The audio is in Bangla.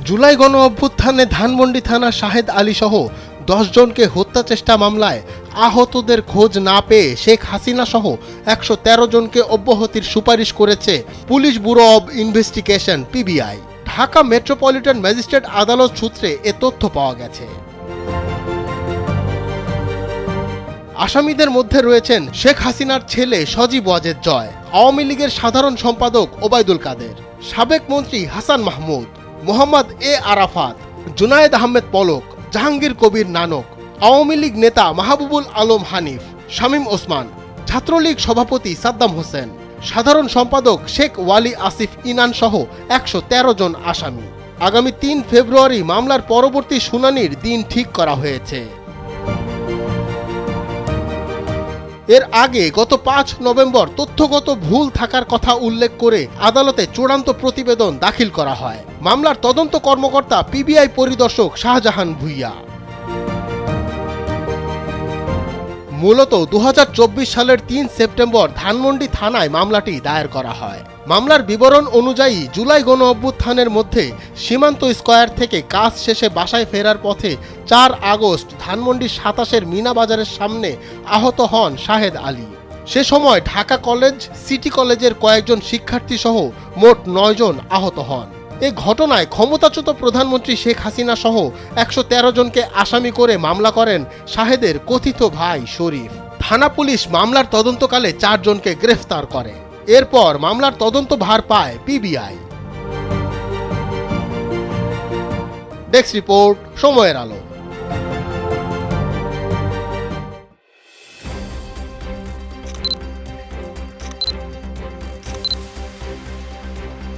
জুলাই গণ অভ্যুত্থানে ধানমন্ডি থানার শাহেদ আলী সহ 10 জনকে হত্যা চেষ্টা মামলায় আহতদের খোঁজ না পেয়ে শেখ হাসিনা সহ 113 জনকে অব্যাহতির সুপারিশ করেছে police bureau of investigation PBI. Dhaka metropolitan magistrate আদালত সূত্রে এ তথ্য পাওয়া গেছে। আসামিদের মধ্যে রয়েছেন শেখ হাসিনার ছেলে সজীব ওয়াজেদ জয়, আওয়ামী লীগের সাধারণ সম্পাদক ওবায়দুল কাদের, সাবেক মন্ত্রী হাসান মাহমুদ, মোহাম্মদ এ আরাফাত, জুনায়েদ আহমেদ পলক, জাহাঙ্গীর কবির নানক, আওয়ামী লীগ নেতা মাহবুবুল আলম হানিফ, শামীম ওসমান, ছাত্রলীগ সভাপতি সাদ্দাম হোসেন, সাধারণ সম্পাদক শেখ ওয়ালি আসিফ ইনান সহ 113 জন আসামি। আগামী 3 ফেব্রুয়ারি মামলার পরবর্তী শুনানির দিন ঠিক করা হয়েছে। এর আগে গত 5 নভেম্বর তথ্যগত ভুল থাকার কথা উল্লেখ করে আদালতে চূড়ান্ত প্রতিবেদন দাখিল করা হয় মামলার তদন্ত কর্মকর্তা পিবিআই পরিদর্শক শাহজাহান ভুইয়া। মূলত 2024 সালের 3 সেপ্টেম্বর ধানমন্ডি থানায় মামলাটি দায়ের করা হয়। মামলার বিবরণ অনুযায়ী জুলাই গণ অভ্যুত্থানের মধ্যে সীমান্ত স্কয়ার থেকে কাজ শেষে বাসায় ফেরার পথে 4 আগস্ট ধানমন্ডির 27-এর মিনা বাজারের সামনে আহত হন শাহেদ আলী। সে সময় ঢাকা কলেজ, সিটি কলেজের কয়েকজন শিক্ষার্থী সহ মোট 9 জন আহত হন। এ ঘটনায় ক্ষমতাচ্যুত প্রধানমন্ত্রী শেখ হাসিনা সহ 113 জনকে আসামি করে মামলা করেন শাহেদের কথিত ভাই শরীফ। থানা পুলিশ মামলার তদন্তকালে 4 জনকে গ্রেফতার করে। এরপর মামলার তদন্ত ভার পায় পিবিআই। ডেস্ক রিপোর্ট, সময়ের আলো।